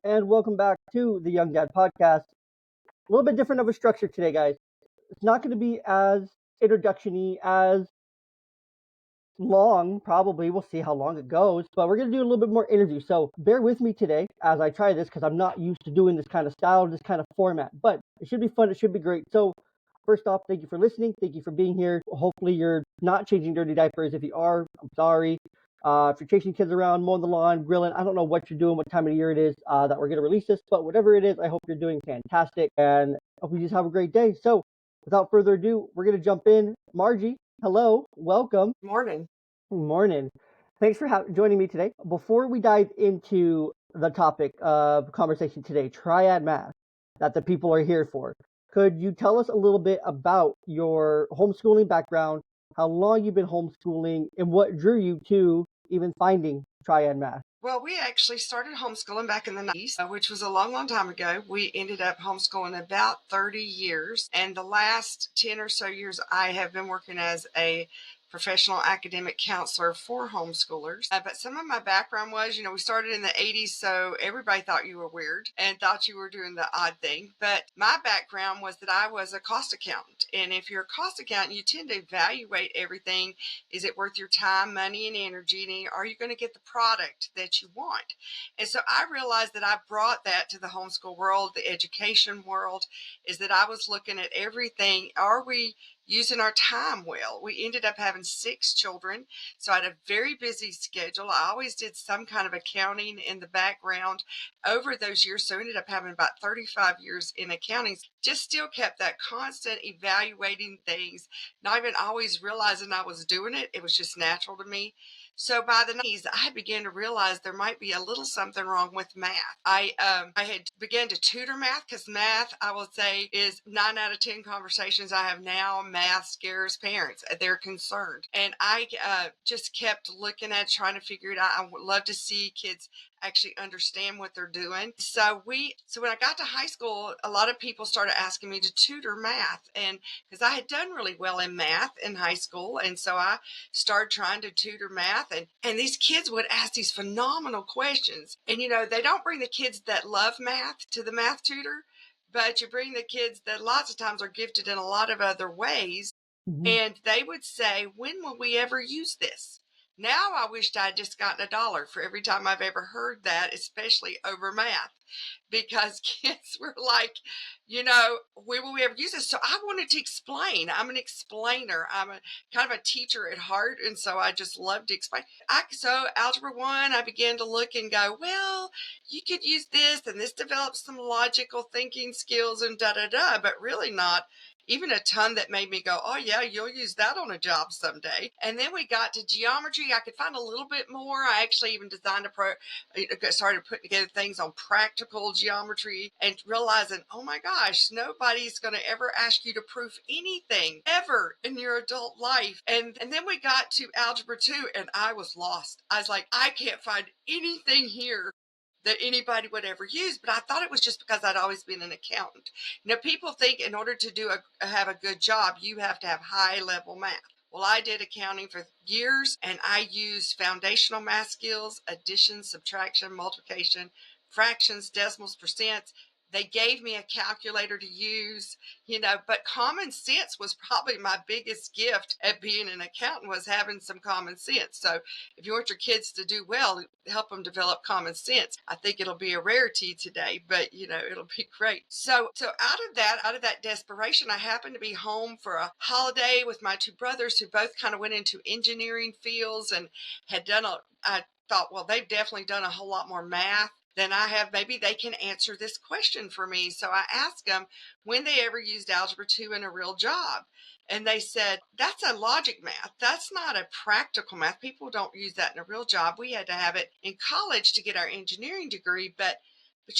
and welcome back to the Young Dad Podcast. A little bit different of a structure today, guys. It's not going to be as introduction-y, as long, probably. We'll see how long it goes, but we're going to do a little bit more interview. So bear with me today as I try this because I'm not used to doing this kind of style, this kind of format, but it should be fun. It should be great. So first off, thank you for listening. Thank you for being here. Hopefully you're not changing dirty diapers. If you are, I'm sorry. If you're chasing kids around, mowing the lawn, grilling, I don't know what you're doing, what time of year it is that we're going to release this, but whatever it is, I hope you're doing fantastic and hope you just have a great day. So without further ado, we're going to jump in. Margie, hello, welcome. Morning. Morning. Thanks for joining me today. Before we dive into the topic of conversation today, Triad Math, that the people are here for, could you tell us a little bit about your homeschooling background, how long you've been homeschooling, and what drew you to even finding Triad Math? Well, we actually started homeschooling back in the 90s, which was a long, long time ago. We ended up homeschooling about 30 years. And the last 10 or so years, I have been working as a professional academic counselor for homeschoolers. But some of my background was, we started in the 80s, so everybody thought you were weird and thought you were doing the odd thing. But my background was that I was a cost accountant. And if you're a cost accountant, you tend to evaluate everything. Is it worth your time, money, and energy? And are you going to get the product that you want? And so I realized that I brought that to the homeschool world, the education world, is that I was looking at everything. Are we using our time well? We ended up having 6 children, so I had a very busy schedule. I always did some kind of accounting in the background over those years, so I ended up having about 35 years in accounting. Just still kept that constant evaluating things, not even always realizing I was doing it. It was just natural to me. So by the 90s, I began to realize there might be a little something wrong with math. I had began to tutor math because math, I will say, is 9 out of 10 conversations I have now. Math scares parents. They're concerned. And I just kept looking at trying to figure it out. I would love to see kids actually understand what they're doing. So when I got to high school, a lot of people started asking me to tutor math, and because I had done really well in math in high school, and so I started trying to tutor math, and these kids would ask these phenomenal questions. And they don't bring the kids that love math to the math tutor, but you bring the kids that lots of times are gifted in a lot of other ways. Mm-hmm. And they would say, when will we ever use this? Now I wished I'd just gotten $1 for every time I've ever heard that, especially over math, because kids were like, when will we ever use this? So I wanted to explain. I'm an explainer. I'm a kind of a teacher at heart, and so I just love to explain. So Algebra 1, I began to look and go, well, you could use this, and this develops some logical thinking skills and da-da-da, but really not even a ton that made me go, oh yeah, you'll use that on a job someday. And then we got to geometry. I could find a little bit more. I actually even designed started putting together things on practical geometry and realizing, oh my gosh, nobody's going to ever ask you to prove anything ever in your adult life. And then we got to Algebra 2 and I was lost. I was like, I can't find anything here that anybody would ever use, but I thought it was just because I'd always been an accountant. People think in order to have a good job, you have to have high level math. Well, I did accounting for years, and I used foundational math skills: addition, subtraction, multiplication, fractions, decimals, percents. They gave me a calculator to use, but common sense was probably my biggest gift at being an accountant, was having some common sense. So if you want your kids to do well, help them develop common sense. I think it'll be a rarity today, but it'll be great. So out of that desperation, I happened to be home for a holiday with my 2 brothers who both kind of went into engineering fields and had done I thought, well, they've definitely done a whole lot more math than I have. Maybe they can answer this question for me. So I asked them when they ever used Algebra 2 in a real job. And they said, that's a logic math. That's not a practical math. People don't use that in a real job. We had to have it in college to get our engineering degree, but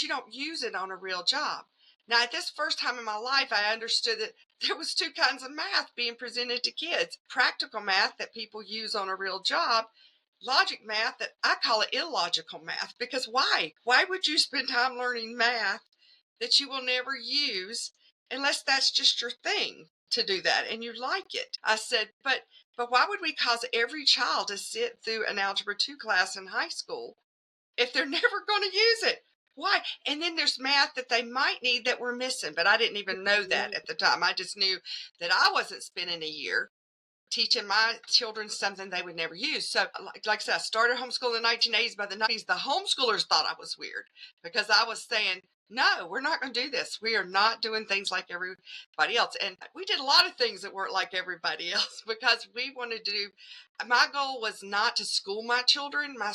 you don't use it on a real job. Now, at this first time in my life, I understood that there was 2 kinds of math being presented to kids: practical math that people use on a real job, logic math that I call it illogical math. Because why? Why would you spend time learning math that you will never use unless that's just your thing to do that and you like it? I said, but why would we cause every child to sit through an Algebra 2 class in high school if they're never going to use it? Why? And then there's math that they might need that we're missing, but I didn't even know that at the time. I just knew that I wasn't spending a year teaching my children something they would never use. So, like I said, I started homeschooling in the 1980s. By the 90s, the homeschoolers thought I was weird because I was saying, no, we're not going to do this. We are not doing things like everybody else. And we did a lot of things that weren't like everybody else because we wanted to do. My goal was not to school my children. My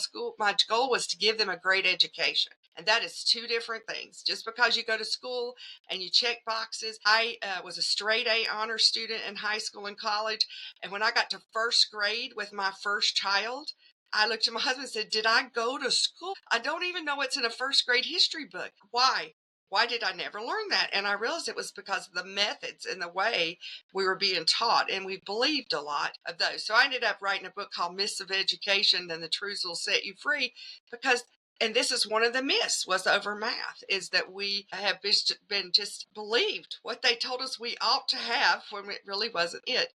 goal was to give them a great education. And that is two different things. Just because you go to school and you check boxes. I was a straight A honor student in high school and college. And when I got to first grade with my first child, I looked at my husband and said, did I go to school? I don't even know what's in a first grade history book. Why? Why did I never learn that? And I realized it was because of the methods and the way we were being taught. And we believed a lot of those. So I ended up writing a book called Myths of Education, and the Truths Will Set You Free, because and this is one of the myths was over math, is that we have been just believed what they told us we ought to have when it really wasn't it.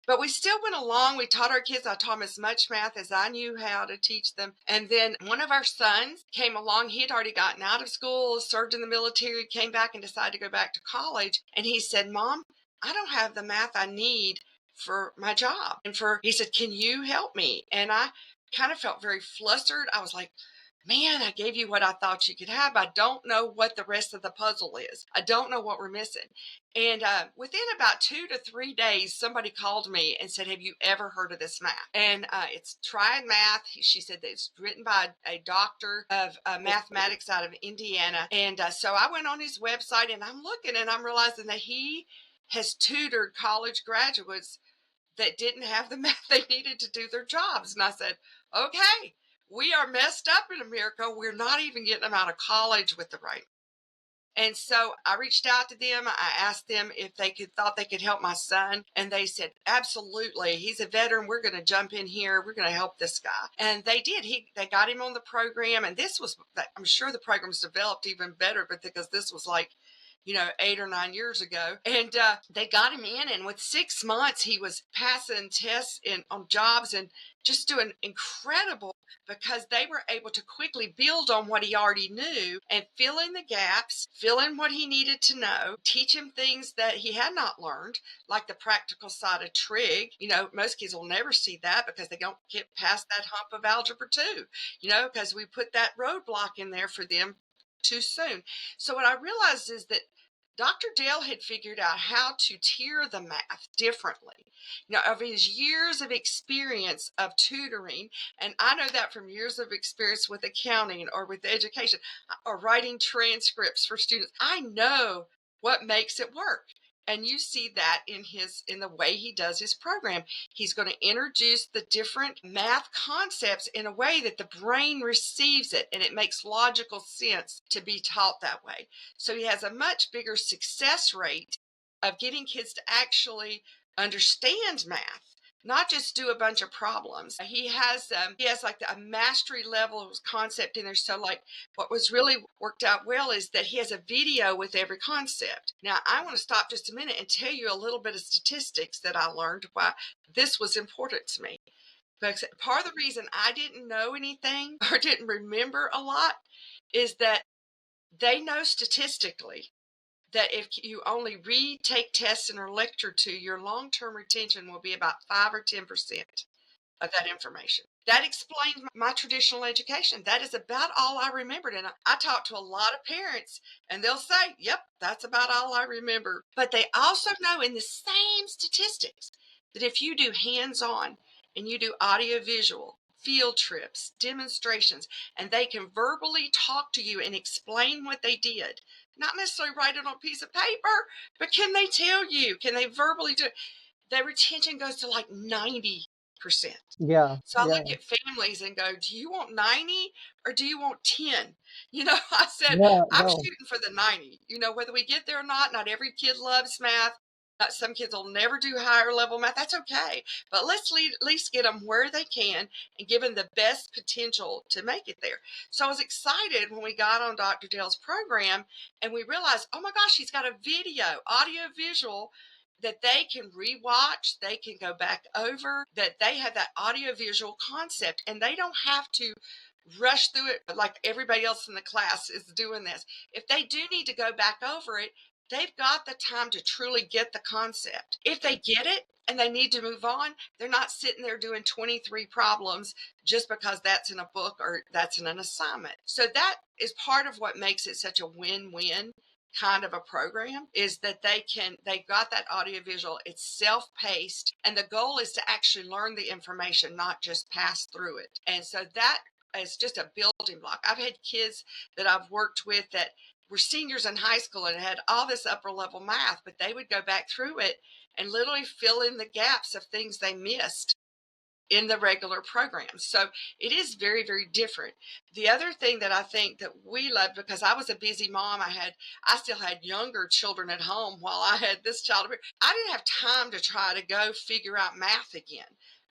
But we still went along. We taught our kids. I taught them as much math as I knew how to teach them. And then one of our sons came along. He had already gotten out of school, served in the military, came back and decided to go back to college. And he said, Mom, I don't have the math I need for my job. He said, can you help me? And I kind of felt very flustered. I was like, man, I gave you what I thought you could have. I don't know what the rest of the puzzle is. I don't know what we're missing. And within about 2 to 3 days, somebody called me and said, have you ever heard of this math? And it's Triad Math. She said that it's written by a doctor of mathematics out of Indiana. And so I went on his website and I'm looking and I'm realizing that he has tutored college graduates that didn't have the math they needed to do their jobs. And I said, okay, we are messed up in America. We're not even getting them out of college with the right. And so I reached out to them. I asked them if thought they could help my son. And they said, absolutely. He's a veteran. We're going to jump in here. We're going to help this guy. And they did. They got him on the program. And I'm sure the program's developed even better, but because this was like, 8 or 9 years ago. And they got him in. And with 6 months, he was passing tests on jobs and just doing incredible, because they were able to quickly build on what he already knew and fill in the gaps, fill in what he needed to know, teach him things that he had not learned, like the practical side of trig. Most kids will never see that because they don't get past that hump of algebra 2, because we put that roadblock in there for them too soon. So what I realized is that Dr. Dale had figured out how to tier the math differently, of his years of experience of tutoring. And I know that from years of experience with accounting or with education or writing transcripts for students. I know what makes it work. And you see that in the way he does his program. He's going to introduce the different math concepts in a way that the brain receives it, and it makes logical sense to be taught that way. So he has a much bigger success rate of getting kids to actually understand math, not just do a bunch of problems. He has like a mastery level concept in there. So like what was really worked out well is that he has a video with every concept. Now I want to stop just a minute and tell you a little bit of statistics that I learned why this was important to me. Because part of the reason I didn't know anything or didn't remember a lot is that they know statistically that if you only read, take tests, and are lectured to, your long-term retention will be about 5 or 10% of that information. That explains my traditional education. That is about all I remembered. And I talk to a lot of parents and they'll say, yep, that's about all I remember. But they also know in the same statistics that if you do hands-on and you do audio-visual, field trips, demonstrations, and they can verbally talk to you and explain what they did, not necessarily write it on a piece of paper, but can they tell you? Can they verbally do it? The retention goes to like 90%. Yeah, So I yeah, look at families and go, do you want 90 or do you want 10? I said, yeah, I'm no, shooting for the 90. Whether we get there or not every kid loves math. Some kids will never do higher level math. That's okay. But let's at least get them where they can and give them the best potential to make it there. So I was excited when we got on Dr. Dale's program and we realized, oh my gosh, he's got a video, audio visual that they can rewatch, they can go back over, that they have that audio visual concept and they don't have to rush through it like everybody else in the class is doing this. If they do need to go back over it, they've got the time to truly get the concept. If they get it and they need to move on, they're not sitting there doing 23 problems just because that's in a book or that's in an assignment. So that is part of what makes it such a win-win kind of a program, is that they've got that audiovisual, it's self-paced, and the goal is to actually learn the information, not just pass through it. And so that is just a building block. I've had kids that I've worked with that were seniors in high school and had all this upper level math, but they would go back through it and literally fill in the gaps of things they missed in the regular programs. So it is very, very different. The other thing that I think that we loved, because I was a busy mom, I still had younger children at home while I had this child. I didn't have time to try to go figure out math again.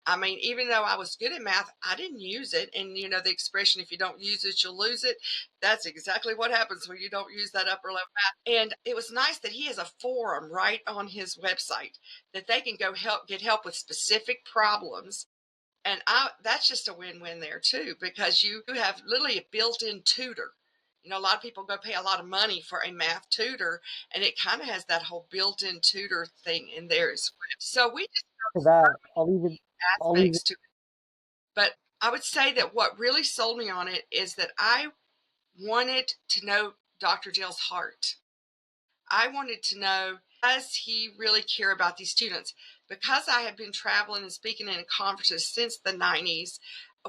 I mean, even though I was good at math, I didn't use it. And you know, the expression, if you don't use it, you'll lose it. That's exactly what happens when you don't use that upper level math. And it was nice that he has a forum right on his website that they can go get help with specific problems. And that's just a win-win there too, because you have literally a built-in tutor. You know, a lot of people go pay a lot of money for a math tutor, and it kind of has that whole built-in tutor thing in there as well. So we just For have that, so many I'll even aspects to it. But I would say that what really sold me on it is that I wanted to know Dr. Dale's heart. I wanted to know, does he really care about these students? Because I have been traveling and speaking in conferences since the 90s,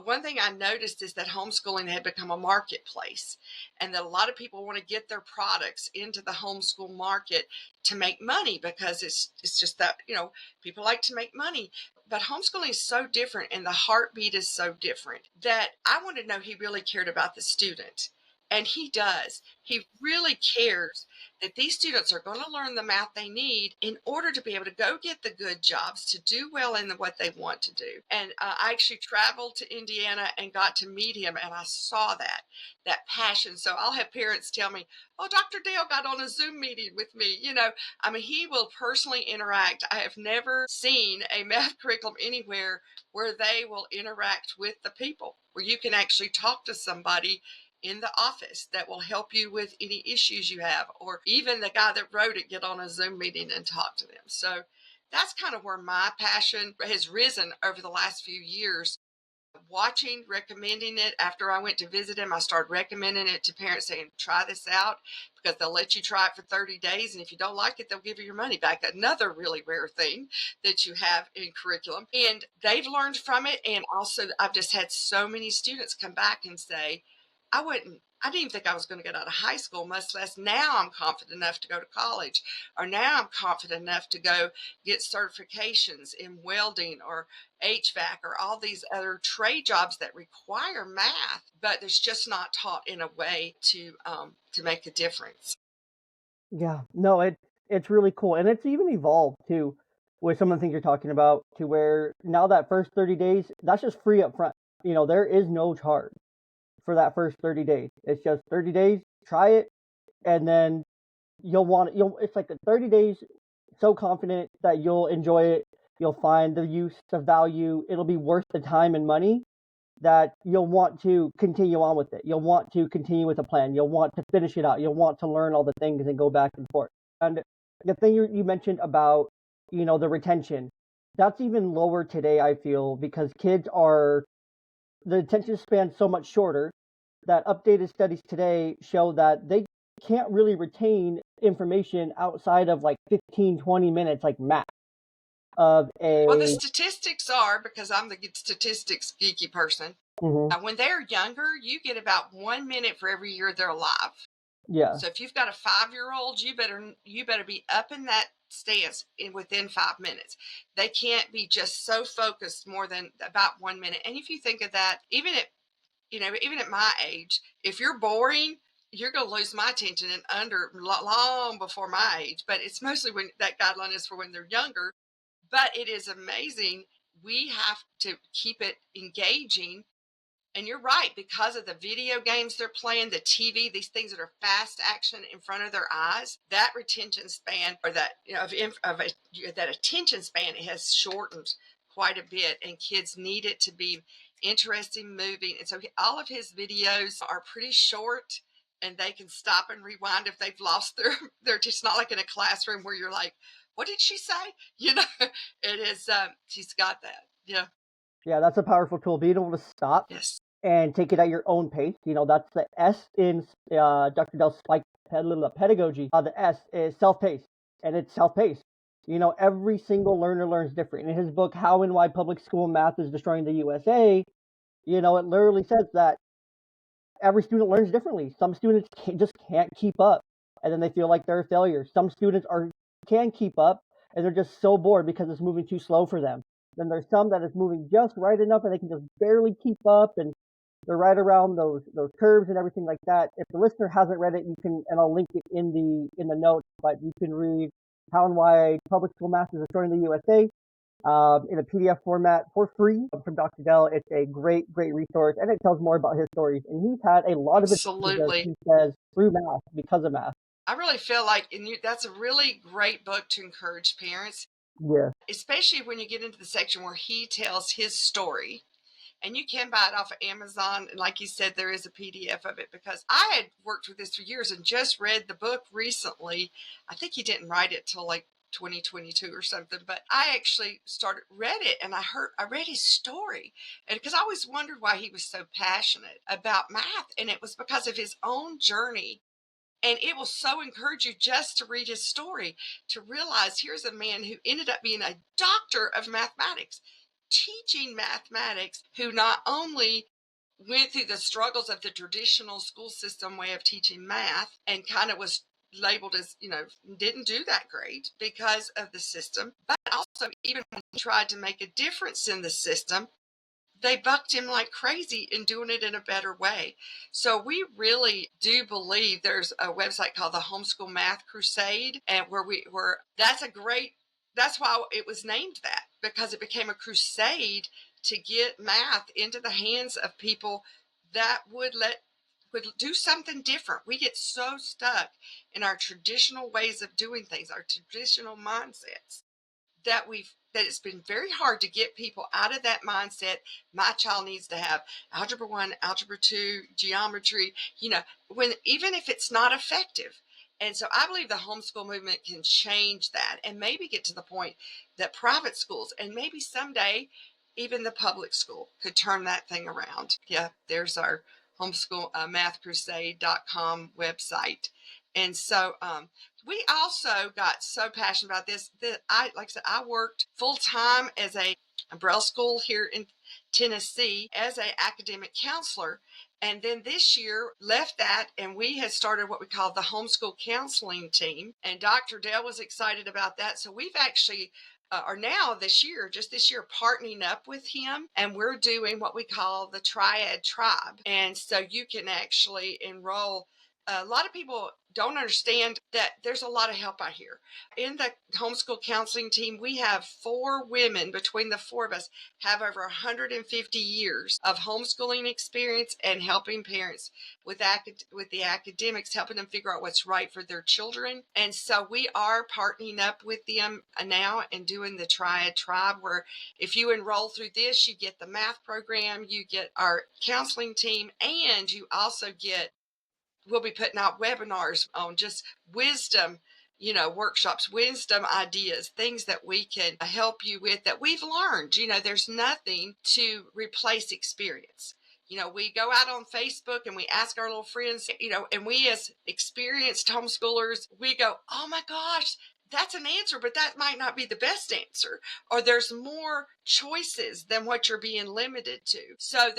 one thing I noticed is that homeschooling had become a marketplace, and that a lot of people want to get their products into the homeschool market to make money, because it's just that, you know, people like to make money. But homeschooling is so different and the heartbeat is so different that I wanted to know he really cared about the student. And he does. He really cares that these students are going to learn the math they need in order to be able to go get the good jobs, to do well in what they want to do. And I actually traveled to Indiana and got to meet him, and I saw that passion. So I'll have parents tell me, "Oh, Dr. Dale got on a Zoom meeting with me." You know, I mean, he will personally interact. I have never seen a math curriculum anywhere where they will interact with the people, where you can actually talk to somebody in the office that will help you with any issues you have, or even the guy that wrote it get on a Zoom meeting and talk to them. So that's kind of where my passion has risen over the last few years. Watching, recommending it. After I went to visit him, I started recommending it to parents, saying, try this out, because they'll let you try it for 30 days. And if you don't like it, they'll give you your money back. Another really rare thing that you have in curriculum. And they've learned from it. And also, I've just had so many students come back and say, I didn't even think I was going to get out of high school, much less now I'm confident enough to go to college, or now I'm confident enough to go get certifications in welding or HVAC or all these other trade jobs that require math, but it's just not taught in a way to make a difference. Yeah, no, it's really cool, and it's even evolved too with some of the things you're talking about, to where now that first 30 days, that's just free up front. You know, there is no charge for that first 30 days. It's just 30 days, try it, and then you'll it's like a 30 days so confident that you'll enjoy it. You'll find the use, the value. It'll be worth the time and money, that you'll want to continue on with it. You'll want to continue with the plan. You'll want to finish it out. You'll want to learn all the things and go back and forth. And the thing you mentioned about, the retention, that's even lower today, I feel, because the attention span so much shorter, that updated studies today show that they can't really retain information outside of like 15, 20 minutes, like max of Well, the a. statistics are, because I'm the statistics geeky person, Mhm. when they're younger, you get about 1 minute for every year they're alive. Yeah. So if you've got a 5-year-old, you better be up in that stance within 5 minutes. They can't be just so focused more than about 1 minute. And if you think of that, even at my age, if you're boring, you're going to lose my attention in under long before my age. But it's mostly when that guideline is for when they're younger. But it is amazing. We have to keep it engaging. And you're right, because of the video games they're playing, the TV, these things that are fast action in front of their eyes, that retention span, or that that attention span has shortened quite a bit, and kids need it to be interesting, moving. And so all of his videos are pretty short, and they can stop and rewind if they've lost their it's not like in a classroom where you're like, what did she say? You know, it is, she's got that. Yeah. Yeah, that's a powerful tool. Being able to stop Yes. and take it at your own pace. That's the S in Dr. Dell's spike pedagogy. The S is self-paced, and it's self-paced. Every single learner learns different. In his book, How and Why Public School Math is Destroying the USA, it literally says that every student learns differently. Some students just can't keep up, and then they feel like they're a failure. Some students can keep up, and they're just so bored because it's moving too slow for them. Then there's some that is moving just right enough, and they can just barely keep up, and they're right around those curves and everything like that. If the listener hasn't read it, you can, and I'll link it in the notes. But you can read How and Why Public School Math is Destroying the USA in a PDF format for free from Dr. Dell. It's a great resource, and it tells more about his stories. And he's had a lot of Absolutely. he says, through math, because of math. I really feel like that's a really great book to encourage parents. Yeah. Especially when you get into the section where he tells his story. And you can buy it off of Amazon. And like you said, there is a PDF of it, because I had worked with this for years and just read the book recently. I think he didn't write it till like 2022 or something, but I actually read it, and I read his story. And because I always wondered why he was so passionate about math. And it was because of his own journey. And it will so encourage you just to read his story, to realize here's a man who ended up being a doctor of mathematics, teaching mathematics, who not only went through the struggles of the traditional school system way of teaching math and kind of was labeled as, didn't do that great because of the system, but also even when he tried to make a difference in the system, they bucked him like crazy in doing it in a better way. So we really do believe there's a website called the Homeschool Math Crusade, and that's why it was named that, because it became a crusade to get math into the hands of people that would do something different. We get so stuck in our traditional ways of doing things, our traditional mindsets, that it's been very hard to get people out of that mindset. My child needs to have algebra 1, algebra 2, geometry, when even if it's not effective. And so I believe the homeschool movement can change that, and maybe get to the point that private schools, and maybe someday even the public school, could turn that thing around. Yeah, there's our homeschool mathcrusade.com website. And so we also got so passionate about this that like I said, I worked full time as a Braille school here in Tennessee as an academic counselor. And then this year left that, and we had started what we call the homeschool counseling team. And Dr. Dell was excited about that. So we've actually are now this year partnering up with him, and we're doing what we call the Triad Tribe. And so you can actually enroll. A lot of people don't understand that there's a lot of help out here. In the homeschool counseling team, we have 4 women. Between the 4 of us, have over 150 years of homeschooling experience and helping parents with the academics, helping them figure out what's right for their children. And so we are partnering up with them now and doing the Triad Tribe, where if you enroll through this, you get the math program, you get our counseling team, and you also get, we'll be putting out webinars on just wisdom, workshops, wisdom ideas, things that we can help you with that we've learned. There's nothing to replace experience. We go out on Facebook and we ask our little friends, and we as experienced homeschoolers, we go, oh my gosh, that's an answer, but that might not be the best answer. Or there's more choices than what you're being limited to. So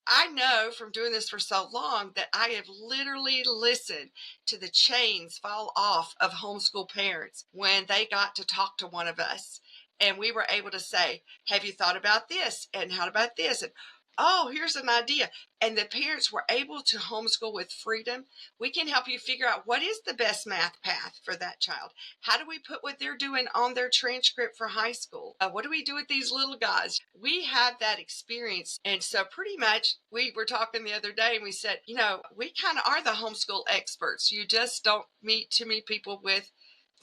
I know from doing this for so long that I have literally listened to the chains fall off of homeschool parents when they got to talk to one of us. And we were able to say, have you thought about this? And how about this? And oh, here's an idea. And the parents were able to homeschool with freedom. We can help you figure out what is the best math path for that child. How do we put what they're doing on their transcript for high school? What do we do with these little guys? We have that experience. And so pretty much we were talking the other day and we said, we kind of are the homeschool experts. You just don't meet too many people with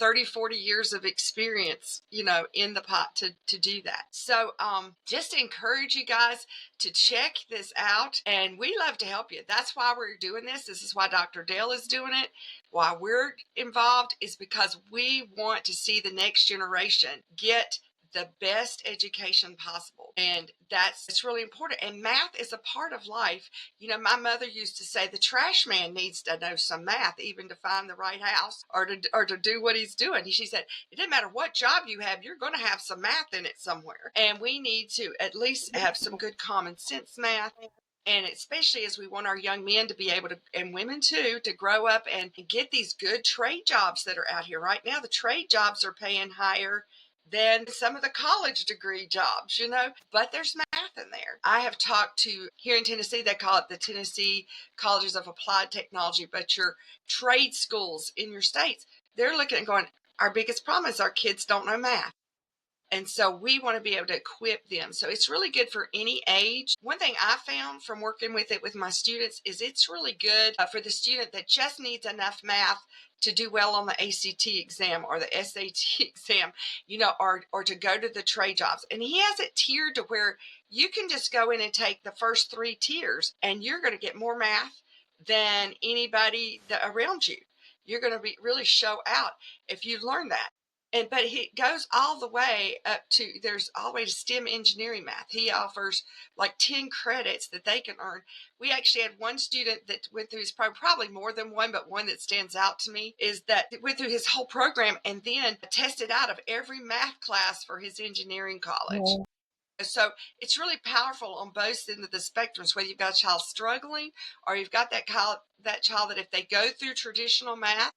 30, 40 years of experience, in the pot to do that. So just encourage you guys to check this out, and we love to help you. That's why we're doing this. This is why Dr. Dale is doing it. Why we're involved is because we want to see the next generation get the best education possible. And it's really important. And math is a part of life. My mother used to say the trash man needs to know some math, even to find the right house or to do what he's doing. She said, it doesn't matter what job you have, you're going to have some math in it somewhere. And we need to at least have some good common sense math. And especially as we want our young men to be able to, and women too, to grow up and get these good trade jobs that are out here right now. The trade jobs are paying higher than some of the college degree jobs, but there's math in there. I have talked to, here in Tennessee, they call it the Tennessee Colleges of Applied Technology, but your trade schools in your states, they're looking and going, our biggest problem is our kids don't know math. And so we want to be able to equip them. So it's really good for any age. One thing I found from working with it with my students is it's really good for the student that just needs enough math to do well on the ACT exam or the SAT exam, or to go to the trade jobs. And he has it tiered to where you can just go in and take the first 3 tiers and you're going to get more math than anybody around you. You're going to really show out if you learn that. But he goes all the way up to, there's always STEM engineering math. He offers like 10 credits that they can earn. We actually had one student that went through his program, probably more than one, but one that stands out to me is that it went through his whole program and then tested out of every math class for his engineering college. Oh. So it's really powerful on both ends of the spectrums, whether you've got a child struggling or you've got that child that if they go through traditional math,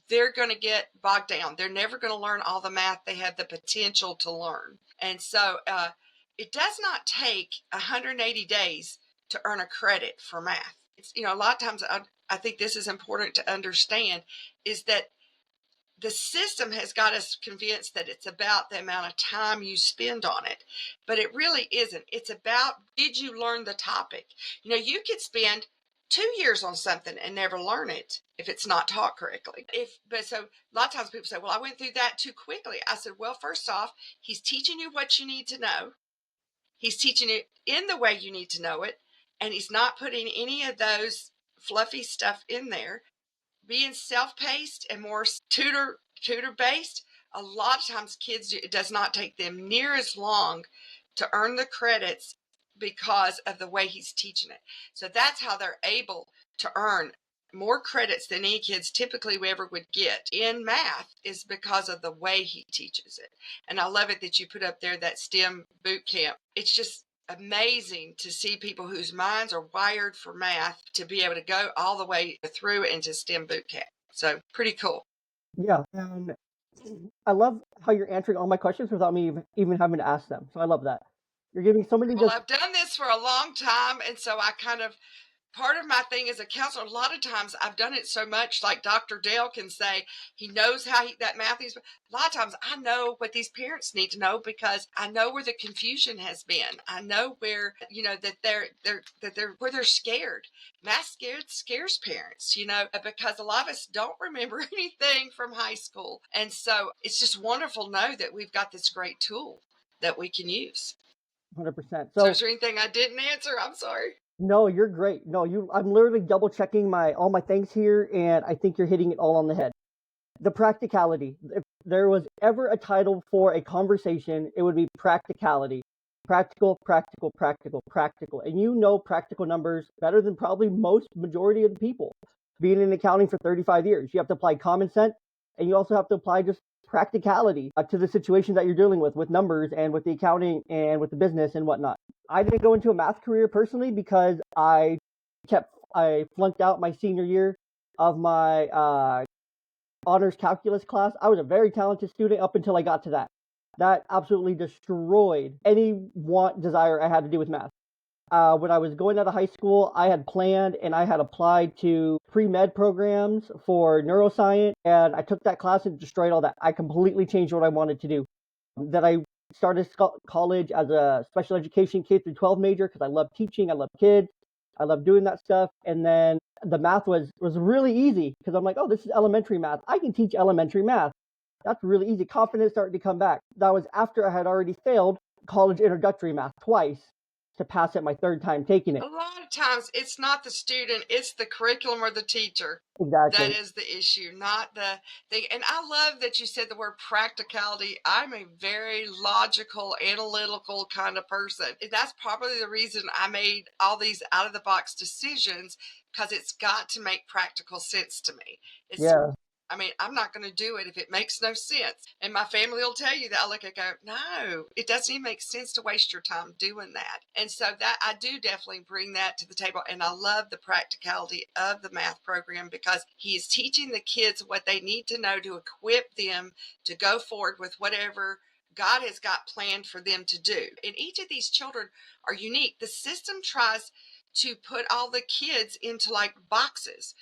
they're going to get bogged down. They're never going to learn all the math they have the potential to learn. And so it does not take 180 days to earn a credit for math. It's, a lot of times I think this is important to understand is that the system has got us convinced that it's about the amount of time you spend on it, but it really isn't. It's about, did you learn the topic? You could spend 2 years on something and never learn it if it's not taught correctly. So a lot of times people say, well, I went through that too quickly. I said, well, first off, he's teaching you what you need to know. He's teaching it in the way you need to know it. And he's not putting any of those fluffy stuff in there. Being self-paced and more tutor-based, a lot of times it does not take them near as long to earn the credits because of the way he's teaching it. So that's how they're able to earn more credits than any kids typically we ever would get in math, is because of the way he teaches it. And I love it that you put up there that STEM boot camp. It's just amazing to see people whose minds are wired for math to be able to go all the way through into STEM boot camp. So pretty cool. Yeah, and I love how you're answering all my questions without me even having to ask them. So I love that. You're giving so many. Well, I've done this for a long time, and so I kind of, part of my thing as a counselor, a lot of times I've done it so much, like Dr. Dale can say, he knows how that math is. A lot of times I know what these parents need to know because I know where the confusion has been. I know where, that they're where they're scared. Math scares parents, because a lot of us don't remember anything from high school. And so it's just wonderful to know that we've got this great tool that we can use. 100%. So is there anything I didn't answer? I'm sorry. No, you're great. No, I'm literally double checking all my things here, and I think you're hitting it all on the head. The practicality. If there was ever a title for a conversation, it would be practicality. Practical, practical, practical, practical. And practical numbers better than probably majority of the people. Being in accounting for 35 years, you have to apply common sense, and you also have to apply just practicality to the situation that you're dealing with numbers and with the accounting and with the business and whatnot. I didn't go into a math career personally because I flunked out my senior year of my honors calculus class. I was a very talented student up until I got to that. That absolutely destroyed any desire I had to do with math. When I was going out of high school, I had planned and I had applied to pre-med programs for neuroscience, and I took that class and destroyed all that. I completely changed what I wanted to do. Then I started college as a special education K through 12 major because I love teaching, I love kids, I love doing that stuff. And then the math was really easy because I'm like, oh, this is elementary math. I can teach elementary math. That's really easy. Confidence started to come back. That was after I had already failed college introductory math twice to pass it my third time taking it. A lot of times it's not the student, it's the curriculum or the teacher. Exactly. That is the issue, not the thing. And I love that you said the word practicality. I'm a very logical, analytical kind of person. And that's probably the reason I made all these out of the box decisions, because it's got to make practical sense to me. Yeah. I mean, I'm not going to do it if it makes no sense. And my family will tell you that. I look and go, no, it doesn't even make sense to waste your time doing that. And so that I do definitely bring that to the table. And I love the practicality of the math program, because he is teaching the kids what they need to know to equip them to go forward with whatever God has got planned for them to do. And each of these children are unique. The system tries to put all the kids into like boxes,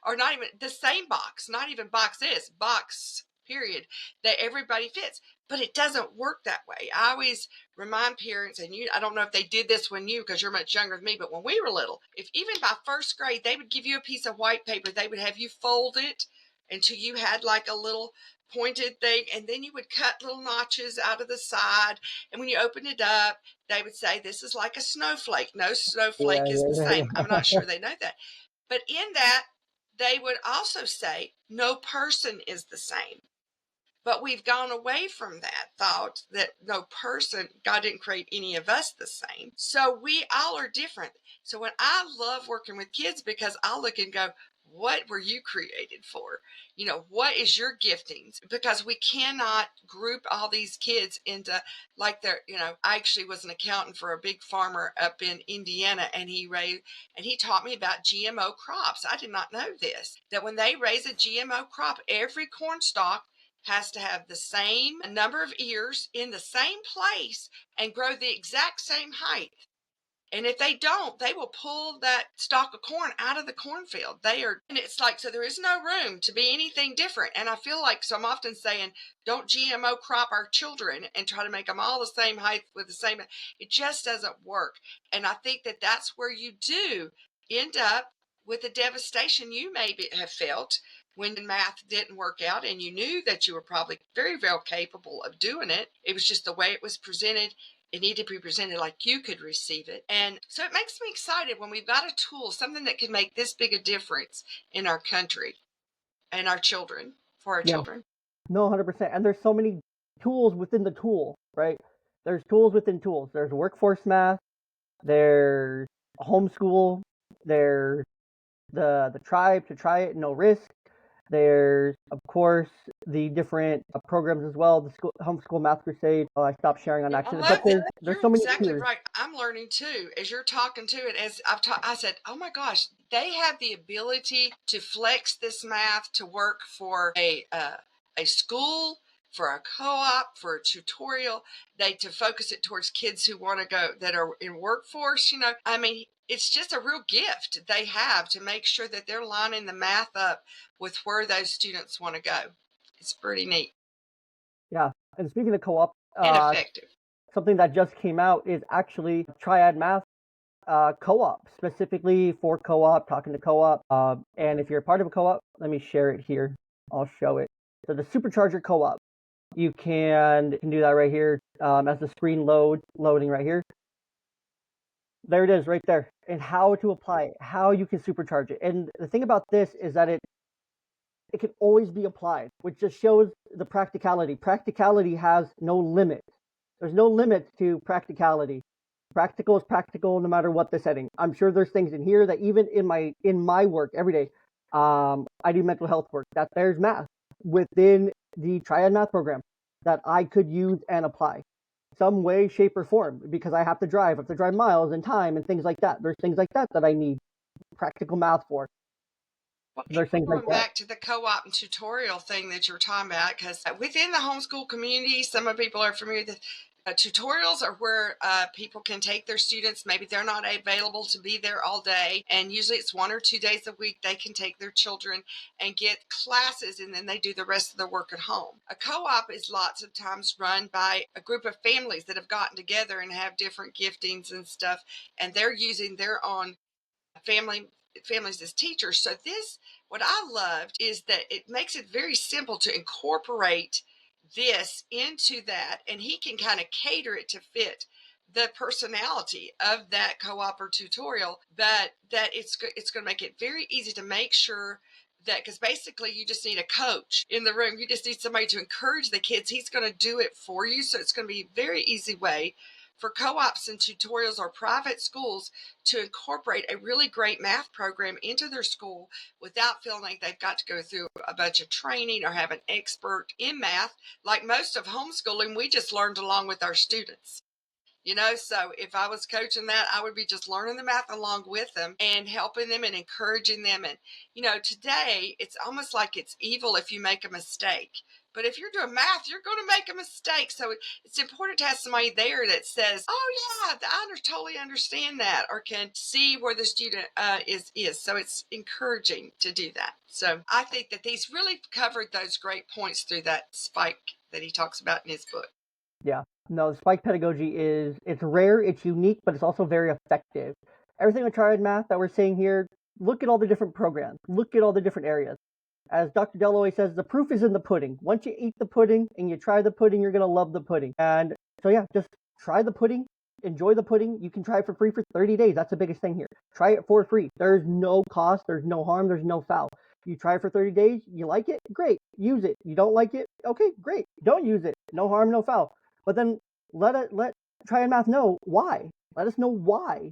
or not even the same box, not even boxes, box, period, that everybody fits. But it doesn't work that way. I always remind parents, and I don't know if they did this when because you're much younger than me, but when we were little, if even by first grade, they would give you a piece of white paper, they would have you fold it until you had like a little pointed thing, and then you would cut little notches out of the side, and when you opened it up, they would say, this is like a snowflake. No snowflake is the same. I'm not sure they know that. But in that, they would also say, no person is the same. But we've gone away from that thought that no person, God didn't create any of us the same. So we all are different. So when I love working with kids, because I'll look and go, what were you created for? What is your giftings? Because we cannot group all these kids into like I actually was an accountant for a big farmer up in Indiana, and he taught me about GMO crops. I did not know this, that when they raise a GMO crop, every corn stalk has to have the same number of ears in the same place and grow the exact same height. And if they don't, they will pull that stalk of corn out of the cornfield. And it's like, so there is no room to be anything different. And I feel like, so I'm often saying, don't GMO crop our children and try to make them all the same height with the same. It just doesn't work. And I think that that's where you do end up with the devastation you maybe have felt when math didn't work out, and you knew that you were probably very, very capable of doing it. It was just the way it was presented. It needed to be presented like you could receive it. And so it makes me excited when we've got a tool, something that can make this big a difference in our country and our children, for our children. No, 100%. And there's so many tools within the tool, right? There's tools within tools. There's workforce math. There's homeschool. There's the tribe to try it, no risk. There's, of course, the different programs as well. The homeschool math crusade. Oh, I stopped sharing on accident. But there's so many exactly tiers. Right. I'm learning too as you're talking to it. As I've taught, I said, "Oh my gosh, they have the ability to flex this math to work for a school, for a co-op, for a tutorial. To focus it towards kids who want to go that are in workforce. I mean." It's just a real gift they have to make sure that they're lining the math up with where those students want to go. It's pretty neat. Yeah. And speaking of co-op, and effective. Something that just came out is actually Triad Math co-op, specifically for co-op, talking to co-op. And if you're a part of a co-op, let me share it here. I'll show it. So the Supercharger co-op, you can do that right here as the screen loading right here. There it is right there, and how to apply it, how you can supercharge it. And the thing about this is that it can always be applied, which just shows the practicality. Practicality has no limit. There's no limit to practicality. Practical is practical no matter what the setting. I'm sure there's things in here that even in my work every day, I do mental health work, that there's math within the Triad Math program that I could use and apply some way, shape, or form, because I have to drive miles and time and things like that. There's things like that I need practical math for. Well, There's things going like that. back to the co-op and tutorial thing that you're talking about, because within the homeschool community, some of people are familiar with tutorials are where people can take their students. Maybe they're not available to be there all day, and usually it's 1 or 2 days a week they can take their children and get classes, and then they do the rest of their work at home. A co-op is lots of times run by a group of families that have gotten together and have different giftings and stuff, and they're using their own families as teachers. So this, what I loved is that it makes it very simple to incorporate this into that, and he can kind of cater it to fit the personality of that co-op or tutorial, that it's going to make it very easy to make sure that, because basically you just need a coach in the room. You just need somebody to encourage the kids. He's going to do it for you. So it's going to be a very easy way for co-ops and tutorials or private schools to incorporate a really great math program into their school without feeling like they've got to go through a bunch of training or have an expert in math. Like most of homeschooling, we just learned along with our students. So if I was coaching that, I would be just learning the math along with them and helping them and encouraging them. And, today it's almost like it's evil if you make a mistake. But if you're doing math, you're going to make a mistake. So it's important to have somebody there that says, oh, yeah, I totally understand that, or can see where the student is. So it's encouraging to do that. So I think that these really covered those great points through that spike that he talks about in his book. Yeah. No, the spike pedagogy it's rare, it's unique, but it's also very effective. Everything with Triad Math that we're saying here, look at all the different programs, look at all the different areas. As Dr. Dellaway says, the proof is in the pudding. Once you eat the pudding and you try the pudding, you're going to love the pudding. And so, yeah, just try the pudding, enjoy the pudding. You can try it for free for 30 days. That's the biggest thing here. Try it for free. There's no cost, there's no harm, there's no foul. You try it for 30 days, you like it, great, use it. You don't like it, okay, great, don't use it. No harm, no foul. But then let Triad Math know why. Let us know why.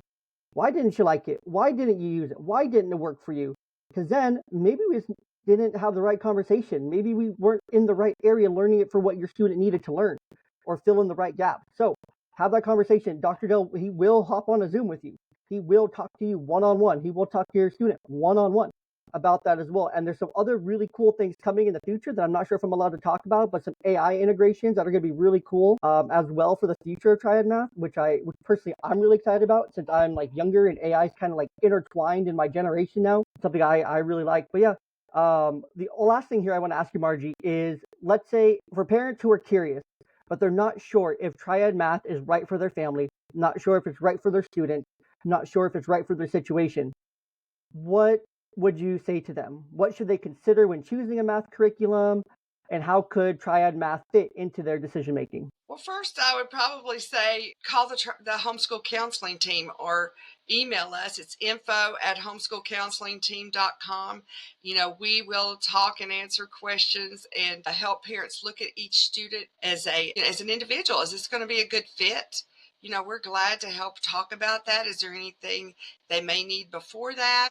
Why didn't you like it? Why didn't you use it? Why didn't it work for you? Because then maybe we didn't have the right conversation. Maybe we weren't in the right area learning it for what your student needed to learn or fill in the right gap. So have that conversation. Dr. Dill, he will hop on a Zoom with you. He will talk to you one-on-one. He will talk to your student one-on-one about that as well. And there's some other really cool things coming in the future that I'm not sure if I'm allowed to talk about, but some AI integrations that are going to be really cool as well for the future of Triad Math, which personally I'm really excited about, since I'm like younger and AI is kind of like intertwined in my generation now. Something I really like. But yeah, the last thing here I want to ask you, Margie, is let's say for parents who are curious, but they're not sure if Triad Math is right for their family, not sure if it's right for their students, not sure if it's right for their situation. What would you say to them? What should they consider when choosing a math curriculum, and how could Triad Math fit into their decision making? Well, first, I would probably say call the homeschool counseling team or email us. It's info@homeschoolcounselingteam.com. We will talk and answer questions and help parents look at each student as an individual. Is this going to be a good fit? We're glad to help talk about that. Is there anything they may need before that?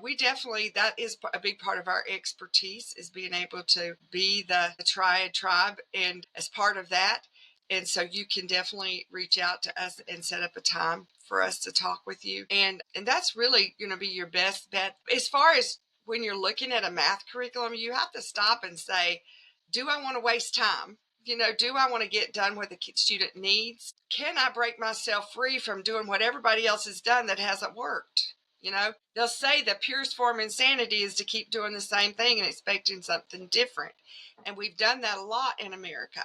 We definitely, that is a big part of our expertise, is being able to be the Triad tribe and as part of that. And so you can definitely reach out to us and set up a time for us to talk with you. And that's really going to be your best bet. As far as when you're looking at a math curriculum, you have to stop and say, do I want to waste time? Do I want to get done what the student needs? Can I break myself free from doing what everybody else has done that hasn't worked? They'll say the purest form of insanity is to keep doing the same thing and expecting something different. And we've done that a lot in America.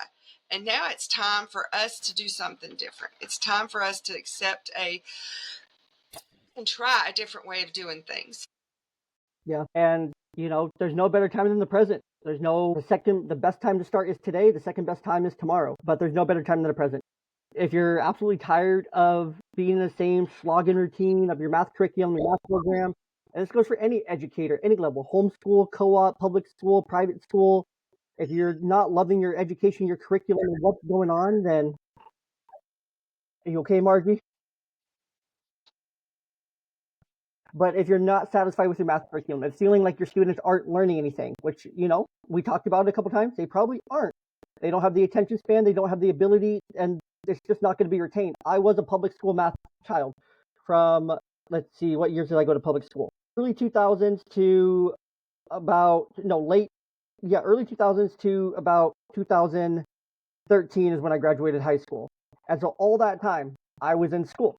And now it's time for us to do something different. It's time for us to accept and try a different way of doing things. Yeah. And, there's no better time than the present. The best time to start is today. The second best time is tomorrow. But there's no better time than the present. If you're absolutely tired of being in the same slogging routine of your math curriculum, your math program, and this goes for any educator, any level, homeschool, co-op, public school, private school. If you're not loving your education, your curriculum, and what's going on, then are you okay, Margie? But if you're not satisfied with your math curriculum and feeling like your students aren't learning anything, which, we talked about it a couple times, they probably aren't. They don't have the attention span, they don't have the ability, and it's just not going to be retained. I was a public school math child from, let's see, what years did I go to public school? Early 2000s to early 2000s to about 2013 is when I graduated high school. And so all that time, I was in school,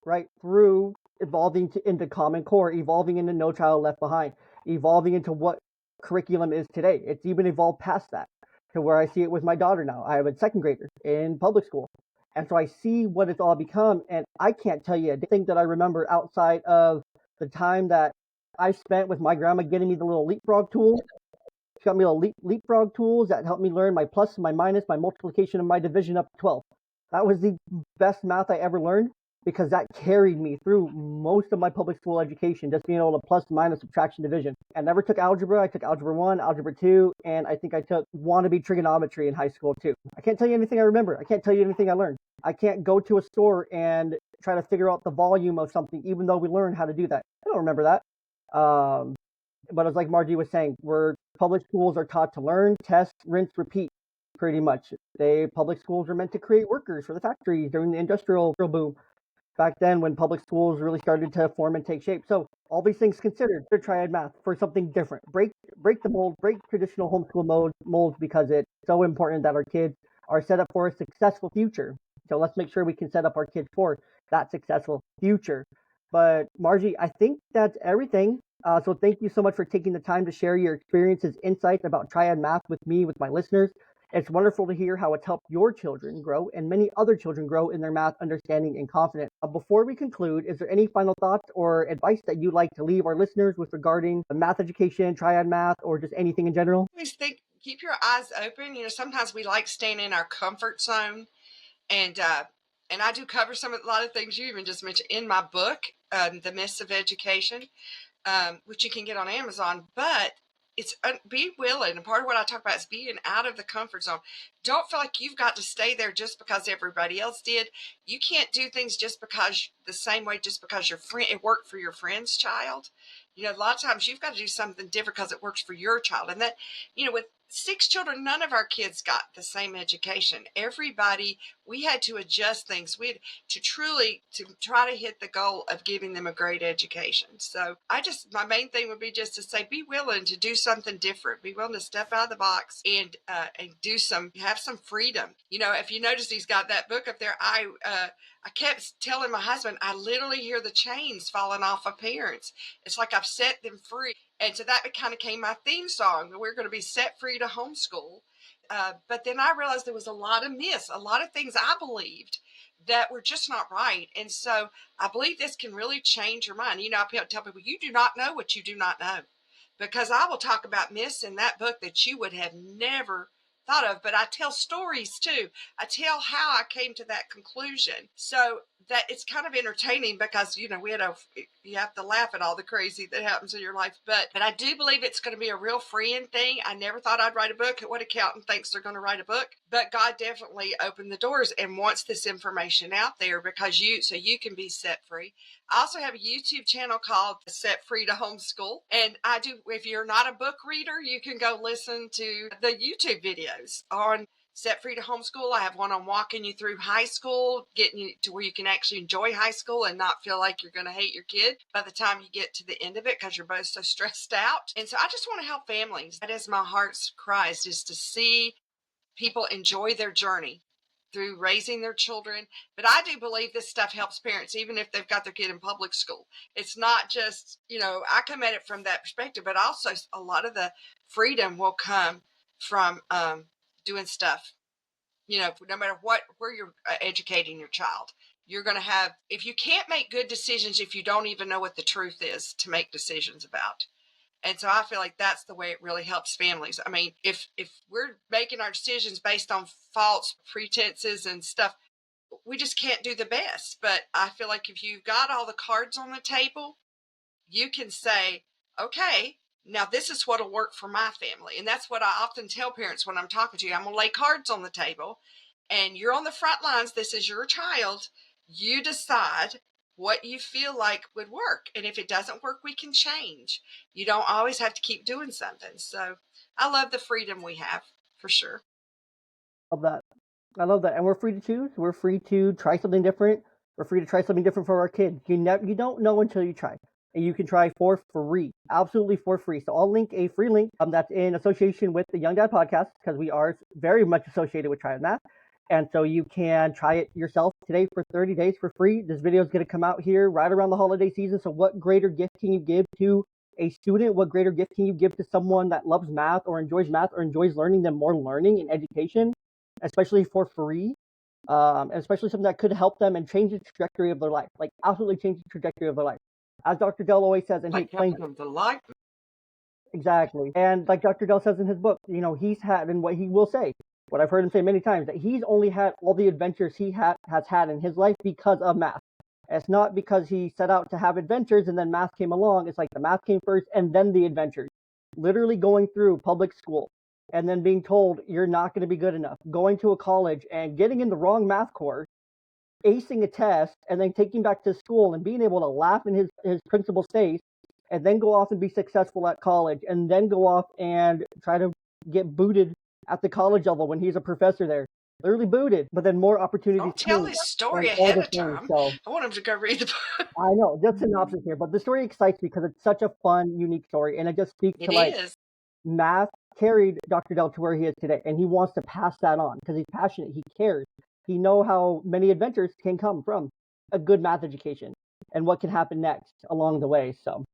right? Through evolving into Common Core, evolving into No Child Left Behind, evolving into what curriculum is today. It's even evolved past that to where I see it with my daughter now. I have a second grader in public school. And so I see what it's all become. And I can't tell you a thing that I remember outside of the time that I spent with my grandma getting me the little leapfrog tool. She got me little leapfrog tools that helped me learn my plus, my minus, my multiplication, and my division up to 12. That was the best math I ever learned because that carried me through most of my public school education, just being able to plus, minus, subtraction, division. I never took algebra. I took algebra 1, algebra 2, and I think I took wannabe trigonometry in high school too. I can't tell you anything I remember. I can't tell you anything I learned. I can't go to a store and try to figure out the volume of something, even though we learned how to do that. I don't remember that. But as like Margie was saying, public schools are taught to learn, test, rinse, repeat, pretty much. Public schools are meant to create workers for the factories during the industrial boom. Back then, when public schools really started to form and take shape. So all these things considered, they're Triad Math for something different. Break the mold, break traditional homeschool molds because it's so important that our kids are set up for a successful future. So let's make sure we can set up our kids for that successful future. But Margie, I think that's everything. So thank you so much for taking the time to share your experiences, insights about Triad Math with me, with my listeners. It's wonderful to hear how it's helped your children grow and many other children grow in their math understanding and confidence. Before we conclude, is there any final thoughts or advice that you'd like to leave our listeners with regarding math education, Triad Math, or just anything in general? Always think, keep your eyes open. Sometimes we like staying in our comfort zone, and I do cover a lot of things you even just mentioned in my book, The Myths of Education, which you can get on Amazon. But it's be willing. And part of what I talk about is being out of the comfort zone. Don't feel like you've got to stay there just because everybody else did. You can't do things just because the same way, just because your friend it worked for your friend's child. A lot of times you've got to do something different because it works for your child. And that, with 6 children, none of our kids got the same education. Everybody, we had to adjust things. We had to try to hit the goal of giving them a great education. So my main thing would be just to say, be willing to do something different. Be willing to step out of the box and have some freedom. If you notice, he's got that book up there. I kept telling my husband, I literally hear the chains falling off of parents. It's like I've set them free. And so that kind of became my theme song. We're going to be set free to homeschool. But then I realized there was a lot of myths, a lot of things I believed that were just not right. And so I believe this can really change your mind. I tell people, you do not know what you do not know. Because I will talk about myths in that book that you would have never thought of, but I tell stories too. I tell how I came to that conclusion. So that it's kind of entertaining because you have to laugh at all the crazy that happens in your life. But I do believe it's going to be a real freeing thing. I never thought I'd write a book. What accountant thinks they're going to write a book? But God definitely opened the doors and wants this information out there so you can be set free. I also have a YouTube channel called Set Free to Homeschool. And if you're not a book reader, you can go listen to the YouTube videos on Set Free to Homeschool. I have one on walking you through high school, getting you to where you can actually enjoy high school and not feel like you're going to hate your kid by the time you get to the end of it because you're both so stressed out. And so I just want to help families. That is my heart's cry, is to see people enjoy their journey through raising their children. But I do believe this stuff helps parents, even if they've got their kid in public school. It's not just, I come at it from that perspective, but also a lot of the freedom will come from doing stuff, no matter where you're educating your child. You're going to have, if you can't make good decisions, if you don't even know what the truth is to make decisions about. And so I feel like that's the way it really helps families. I mean, if we're making our decisions based on false pretenses and stuff, we just can't do the best. But I feel like if you've got all the cards on the table, you can say, okay, now this is what'll work for my family. And that's what I often tell parents when I'm talking to you. I'm going to lay cards on the table and you're on the front lines. This is your child. You decide what you feel like would work. And if it doesn't work, we can change. You don't always have to keep doing something. So I love the freedom we have, for sure. Love that. I love that. And we're free to choose. We're free to try something different. We're free to try something different for our kids. You don't know until you try. And you can try for free, absolutely for free. So I'll link a free link that's in association with the Young Dad podcast because we are very much associated with Triad Math. And so you can try it yourself today for 30 days for free. This video is going to come out here right around the holiday season. So what greater gift can you give to a student? What greater gift can you give to someone that loves math or enjoys learning than more learning and education, especially for free? And especially something that could help them and change the trajectory of their life, like absolutely change the trajectory of their life. as Dr. Dell always says, and he Like explains having the light. exactly. And like Dr. Dell says in his book, he's had, and what he will say, what I've heard him say many times, that he's only had all the adventures he has had in his life because of math. It's not because he set out to have adventures and then math came along. It's like the math came first and then the adventures. Literally going through public school and then being told you're not going to be good enough, going to a college and getting in the wrong math course, acing a test, and then taking back to school and being able to laugh in his principal's face, and then go off and be successful at college, and then go off and try to get booted at the college level when he's a professor there. Literally booted, but then more opportunities Don't tell came his story and all ahead the of things. time. So I want him to go read the book. I know, just synopsis here, but the story excites me because it's such a fun, unique story, and it just speaks to It like is. math carried Dr. Dell to where he is today, and he wants to pass that on because he's passionate, he cares, he know how many adventures can come from a good math education and what can happen next along the way. So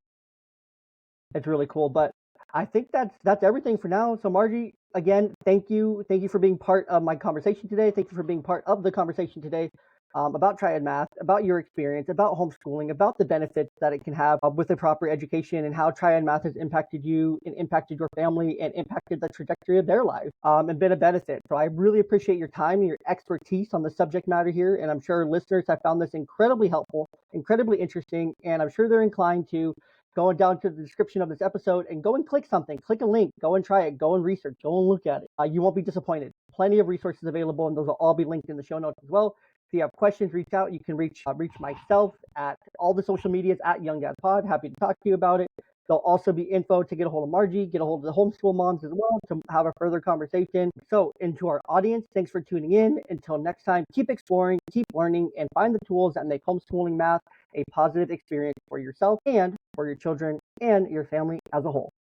it's really cool. But I think that's everything for now. So Margie, again, thank you for being part of my conversation today. Thank you for being part of the conversation today about Triad Math, about your experience, about homeschooling, about the benefits that it can have with a proper education, and how Triad Math has impacted you and impacted your family and impacted the trajectory of their lives and been a benefit. So I really appreciate your time and your expertise on the subject matter here, and I'm sure listeners have found this incredibly helpful, incredibly interesting, and I'm sure they're inclined to going down to the description of this episode and go and click something, click a link, go and try it, go and research, go and look at it. You won't be disappointed. Plenty of resources available, and those will all be linked in the show notes as well. If you have questions, reach out. You can reach myself at all the social medias at Young Dad Pod. Happy to talk to you about it. There'll also be info to get a hold of Margie, get a hold of the homeschool moms as well to have a further conversation. So, into our audience, thanks for tuning in. Until next time, keep exploring, keep learning, and find the tools that make homeschooling math a positive experience for yourself and for your children and your family as a whole.